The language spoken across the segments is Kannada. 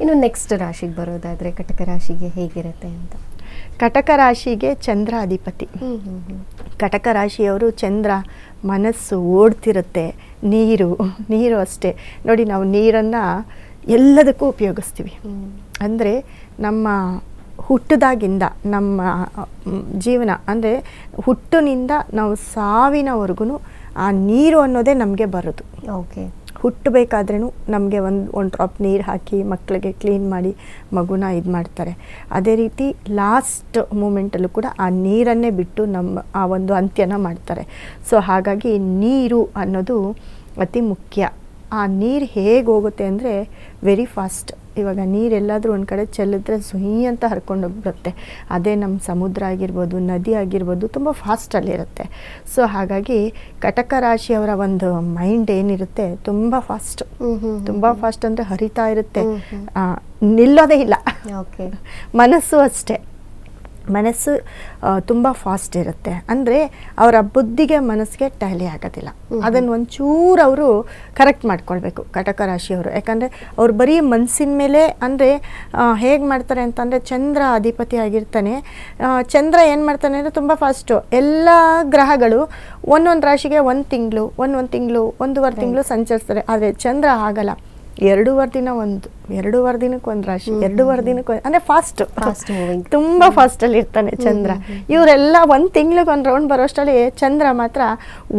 ಇನ್ನು ನೆಕ್ಸ್ಟ್ ರಾಶಿಗೆ ಬರೋದಾದರೆ ಕಟಕ ರಾಶಿಗೆ ಹೇಗಿರುತ್ತೆ ಅಂತ? ಕಟಕ ರಾಶಿಗೆ ಚಂದ್ರ ಅಧಿಪತಿ. ಕಟಕ ರಾಶಿಯವರು ಚಂದ್ರ ಮನಸ್ಸು ಓಡ್ತಿರುತ್ತೆ. ನೀರು ಅಷ್ಟೇ ನೋಡಿ, ನಾವು ನೀರನ್ನು ಎಲ್ಲದಕ್ಕೂ ಉಪಯೋಗಿಸ್ತೀವಿ. ಅಂದರೆ ನಮ್ಮ ಹುಟ್ಟಿದಾಗಿಂದ ನಮ್ಮ ಜೀವನ ಅಂದರೆ ಹುಟ್ಟಿನಿಂದ ನಾವು ಸಾವಿನವರೆಗೂ ಆ ನೀರು ಅನ್ನೋದೇ ನಮಗೆ ಬರೋದು. ಓಕೆ. ಹುಟ್ಟಬೇಕಾದ್ರೂ ನಮಗೆ ಒಂದು ಡ್ರಾಪ್ ನೀರು ಹಾಕಿ ಮಕ್ಕಳಿಗೆ ಕ್ಲೀನ್ ಮಾಡಿ ಮಗುನ ಇದು ಮಾಡ್ತಾರೆ. ಅದೇ ರೀತಿ ಲಾಸ್ಟ್ ಮೂಮೆಂಟಲ್ಲೂ ಕೂಡ ಆ ನೀರನ್ನೇ ಬಿಟ್ಟು ನಮ್ಮ ಆ ಒಂದು ಅಂತ್ಯನ ಮಾಡ್ತಾರೆ. ಸೊ ಹಾಗಾಗಿ ನೀರು ಅನ್ನೋದು ಅತಿ ಮುಖ್ಯ. ಆ ನೀರು ಹೇಗೆ ಹೋಗುತ್ತೆ ಅಂದರೆ ವೆರಿ ಫಾಸ್ಟ್. ಇವಾಗ ನೀರೆಲ್ಲಾದರೂ ಒಂದು ಕಡೆ ಚೆಲ್ಲಿದ್ರೆ ಸುಯಿ ಅಂತ ಹರ್ಕೊಂಡು ಹೋಗ್ಬಿಡುತ್ತೆ. ಅದೇ ನಮ್ಮ ಸಮುದ್ರ ಆಗಿರ್ಬೋದು, ನದಿ ಆಗಿರ್ಬೋದು, ತುಂಬ ಫಾಸ್ಟಲ್ಲಿರುತ್ತೆ. ಸೊ ಹಾಗಾಗಿ ಕಟಕ ರಾಶಿಯವರ ಒಂದು ಮೈಂಡ್ ಏನಿರುತ್ತೆ ತುಂಬ ಫಾಸ್ಟ್. ತುಂಬ ಫಾಸ್ಟ್ ಅಂದರೆ ಹರಿತಾ ಇರುತ್ತೆ, ನಿಲ್ಲೋದೇ ಇಲ್ಲ. ಓಕೆ. ಮನಸ್ಸು ಅಷ್ಟೇ, ಮನಸ್ಸು ತುಂಬ ಫಾಸ್ಟ್ ಇರುತ್ತೆ. ಅಂದರೆ ಅವರ ಬುದ್ಧಿಗೆ ಮನಸ್ಸಿಗೆ ಟ್ಯಾಲಿ ಆಗೋದಿಲ್ಲ. ಅದನ್ನು ಒಂಚೂರು ಅವರು ಕರೆಕ್ಟ್ ಮಾಡ್ಕೊಳ್ಬೇಕು ಕಟಕ ರಾಶಿಯವರು. ಯಾಕಂದರೆ ಅವ್ರು ಬರೀ ಮನಸ್ಸಿನ ಮೇಲೆ ಅಂದರೆ ಹೇಗೆ ಮಾಡ್ತಾರೆ ಅಂತಂದರೆ ಚಂದ್ರ ಅಧಿಪತಿ ಆಗಿರ್ತಾನೆ. ಚಂದ್ರ ಏನು ಮಾಡ್ತಾನೆ ಅಂದರೆ ತುಂಬ ಫಾಸ್ಟು. ಎಲ್ಲ ಗ್ರಹಗಳು ಒಂದೊಂದು ರಾಶಿಗೆ ಒಂದು ತಿಂಗಳು 1.5 ತಿಂಗಳು ಸಂಚರಿಸ್ತಾರೆ. ಆದರೆ ಚಂದ್ರ ಆಗಲ್ಲ. 2.5 ದಿನಕ್ಕೆ ಒಂದು ರಾಶಿ, 2.5 ದಿನಕ್ಕೆ ಅಂದರೆ ಫಾಸ್ಟ್ ತುಂಬ ಫಾಸ್ಟಲ್ಲಿ ಇರ್ತಾನೆ ಚಂದ್ರ. ಇವರೆಲ್ಲ 1 ತಿಂಗಳಿಗೆ ಒಂದು ರೌಂಡ್ ಬರೋಷ್ಟರಲ್ಲಿ ಚಂದ್ರ ಮಾತ್ರ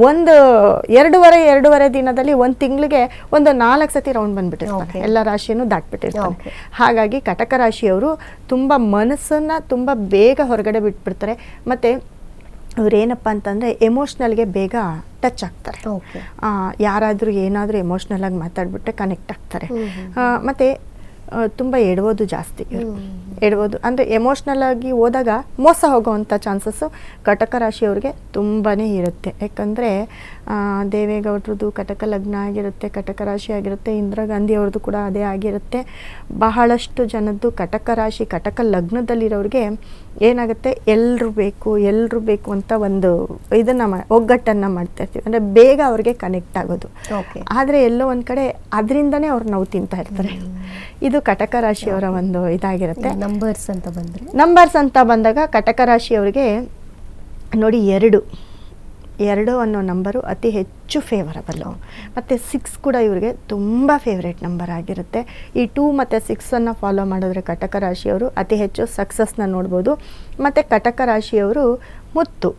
2.5 ದಿನದಲ್ಲಿ 1 ತಿಂಗಳಿಗೆ ಒಂದು 4 ಸತಿ ರೌಂಡ್ ಬಂದ್ಬಿಟ್ಟಿರ್ತಾನೆ. ಎಲ್ಲ ರಾಶಿಯನ್ನು ದಾಟ್ಬಿಟ್ಟಿರ್ತಾನೆ. ಹಾಗಾಗಿ ಕಟಕ ರಾಶಿಯವರು ತುಂಬ ಮನಸ್ಸನ್ನು ತುಂಬ ಬೇಗ ಹೊರಗಡೆ ಬಿಟ್ಬಿಡ್ತಾರೆ. ಮತ್ತು ಅವ್ರೇನಪ್ಪ ಅಂತಂದರೆ ಎಮೋಷ್ನಲ್ಗೆ ಬೇಗ ಟಚ್ ಆಗ್ತಾರೆ. ಯಾರಾದರೂ ಏನಾದರೂ ಎಮೋಷ್ನಲ್ ಆಗಿ ಮಾತಾಡ್ಬಿಟ್ಟೆ ಕನೆಕ್ಟ್ ಆಗ್ತಾರೆ. ಮತ್ತು ತುಂಬ ಎಡವೋದು ಜಾಸ್ತಿ. ಎಡವೋದು ಅಂದರೆ ಎಮೋಷ್ನಲ್ ಆಗಿ ಹೋದಾಗ ಮೋಸ ಹೋಗೋವಂಥ ಚಾನ್ಸಸ್ಸು ಕಟಕ ರಾಶಿಯವ್ರಿಗೆ ತುಂಬಾ ಇರುತ್ತೆ. ಯಾಕಂದರೆ ದೇವೇಗೌಡರದ್ದು ಕಟಕ ಲಗ್ನ ಆಗಿರುತ್ತೆ, ಕಟಕ ರಾಶಿ ಆಗಿರುತ್ತೆ. ಇಂದಿರಾ ಗಾಂಧಿ ಅವ್ರದ್ದು ಕೂಡ ಅದೇ ಆಗಿರುತ್ತೆ. ಬಹಳಷ್ಟು ಜನದ್ದು ಕಟಕ ರಾಶಿ ಕಟಕ ಲಗ್ನದಲ್ಲಿರೋರಿಗೆ ಏನಾಗುತ್ತೆ, ಎಲ್ಲರೂ ಬೇಕು ಅಂತ ಒಂದು ಇದನ್ನು ಒಗ್ಗಟ್ಟನ್ನು ಮಾಡ್ತಾ ಇರ್ತೀವಿ. ಅಂದರೆ ಬೇಗ ಅವ್ರಿಗೆ ಕನೆಕ್ಟ್ ಆಗೋದು. ಆದರೆ ಎಲ್ಲೋ ಒಂದು ಕಡೆ ಅದರಿಂದನೇ ಅವ್ರು ನೋವು ತಿಂತಾ ಇರ್ತಾರೆ. ಇದು ಕಟಕ ರಾಶಿಯವರ ಒಂದು ಇದಾಗಿರುತ್ತೆ. ನಂಬರ್ಸ್ ಅಂತ ಬಂದಾಗ ಕಟಕ ರಾಶಿಯವರಿಗೆ ನೋಡಿ 2 ಅನ್ನೋ ನಂಬರು ಅತಿ ಹೆಚ್ಚು ಫೇವರಬಲ್ಲು. ಮತ್ತು 6 ಕೂಡ ಇವರಿಗೆ ತುಂಬ ಫೇವ್ರೇಟ್ ನಂಬರ್ ಆಗಿರುತ್ತೆ. ಈ 2 ಮತ್ತು 6 ಫಾಲೋ ಮಾಡಿದ್ರೆ ಕಟಕ ರಾಶಿಯವರು ಅತಿ ಹೆಚ್ಚು ಸಕ್ಸಸ್ನ ನೋಡ್ಬೋದು. ಮತ್ತು ಕಟಕ ರಾಶಿಯವರು ಮುತ್ತು,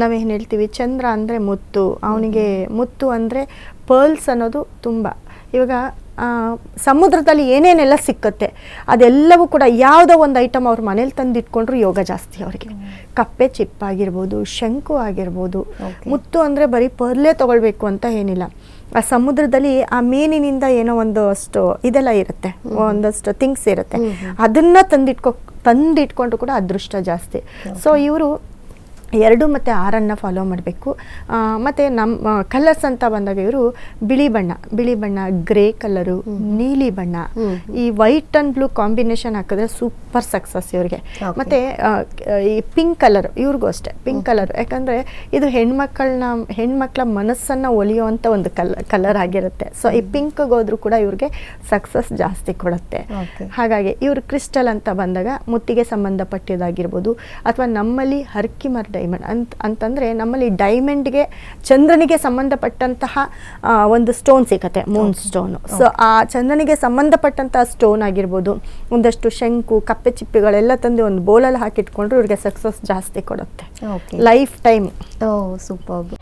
ನಾವೇನು ಹೇಳ್ತೀವಿ ಚಂದ್ರ ಅಂದರೆ ಮುತ್ತು. ಅವನಿಗೆ ಮುತ್ತು ಅಂದರೆ ಪರ್ಲ್ಸ್ ಅನ್ನೋದು ತುಂಬ. ಇವಾಗ ಸಮುದ್ರದಲ್ಲಿ ಏನೇನೆಲ್ಲ ಸಿಕ್ಕತ್ತೆ ಅದೆಲ್ಲವೂ ಕೂಡ ಯಾವುದೋ ಒಂದು ಐಟಮ್ ಅವ್ರ ಮನೇಲಿ ತಂದಿಟ್ಕೊಂಡ್ರು ಯೋಗ ಜಾಸ್ತಿ ಅವರಿಗೆ. ಕಪ್ಪೆ ಚಿಪ್ಪಾಗಿರ್ಬೋದು, ಶಂಕು ಆಗಿರ್ಬೋದು. ಮುತ್ತು ಅಂದರೆ ಬರೀ ಪರ್ಲೇ ತೊಗೊಳ್ಬೇಕು ಅಂತ ಏನಿಲ್ಲ. ಆ ಸಮುದ್ರದಲ್ಲಿ ಆ ಮೀನಿನಿಂದ ಏನೋ ಒಂದಷ್ಟು ಇದೆಲ್ಲ ಇರುತ್ತೆ, ಒಂದಷ್ಟು ಥಿಂಗ್ಸ್ ಇರುತ್ತೆ. ಅದನ್ನು ತಂದಿಟ್ಕೊಂಡ್ರು ಕೂಡ ಅದೃಷ್ಟ ಜಾಸ್ತಿ. ಸೊ ಇವರು 2 ಮತ್ತು 6 ಫಾಲೋ ಮಾಡಬೇಕು. ಮತ್ತು ನಮ್ಮ ಕಲರ್ಸ್ ಅಂತ ಬಂದಾಗ ಇವರು ಬಿಳಿ ಬಣ್ಣ, ಗ್ರೇ ಕಲರು, ನೀಲಿ ಬಣ್ಣ, ಈ ವೈಟ್ ಆ್ಯಂಡ್ ಬ್ಲೂ ಕಾಂಬಿನೇಷನ್ ಹಾಕಿದ್ರೆ ಸೂಪರ್ ಸಕ್ಸಸ್ ಇವ್ರಿಗೆ. ಮತ್ತು ಈ ಪಿಂಕ್ ಕಲರ್ ಇವ್ರಿಗೂ ಅಷ್ಟೇ, ಪಿಂಕ್ ಕಲರ್. ಯಾಕಂದರೆ ಇದು ಹೆಣ್ಮಕ್ಳ ಮನಸ್ಸನ್ನು ಒಲಿಯುವಂಥ ಒಂದು ಕಲರ್ ಆಗಿರುತ್ತೆ. ಸೊ ಈ ಪಿಂಕ್ಗೆ ಹೋದ್ರೂ ಕೂಡ ಇವ್ರಿಗೆ ಸಕ್ಸಸ್ ಜಾಸ್ತಿ ಕೊಡುತ್ತೆ. ಹಾಗಾಗಿ ಇವರು ಕ್ರಿಸ್ಟಲ್ ಅಂತ ಬಂದಾಗ ಮುತ್ತಿಗೆ ಸಂಬಂಧಪಟ್ಟಿದ್ದಾಗಿರ್ಬೋದು, ಅಥವಾ ನಮ್ಮಲ್ಲಿ ಹರ್ಕಿಮರ್ ಡೈಮಂಡ್ ಅಂತಂದರೆ ನಮ್ಮಲ್ಲಿ ಡೈಮಂಡ್ಗೆ ಚಂದ್ರನಿಗೆ ಸಂಬಂಧಪಟ್ಟಂತಹ ಒಂದು ಸ್ಟೋನ್ ಸಿಗುತ್ತೆ, ಮೂನ್ ಸ್ಟೋನು. ಸೊ ಆ ಚಂದ್ರನಿಗೆ ಸಂಬಂಧಪಟ್ಟಂತಹ ಸ್ಟೋನ್ ಆಗಿರ್ಬೋದು, ಒಂದಷ್ಟು ಶಂಕು, ಕಪ್ಪೆ ಚಿಪ್ಪುಗಳೆಲ್ಲ ತಂದು ಒಂದು ಬೋಲಲ್ಲಿ ಹಾಕಿಟ್ಕೊಂಡ್ರು ಇವ್ರಿಗೆ ಸಕ್ಸಸ್ ಜಾಸ್ತಿ ಕೊಡುತ್ತೆ ಲೈಫ್ ಟೈಮ್. ಸೂಪರ್.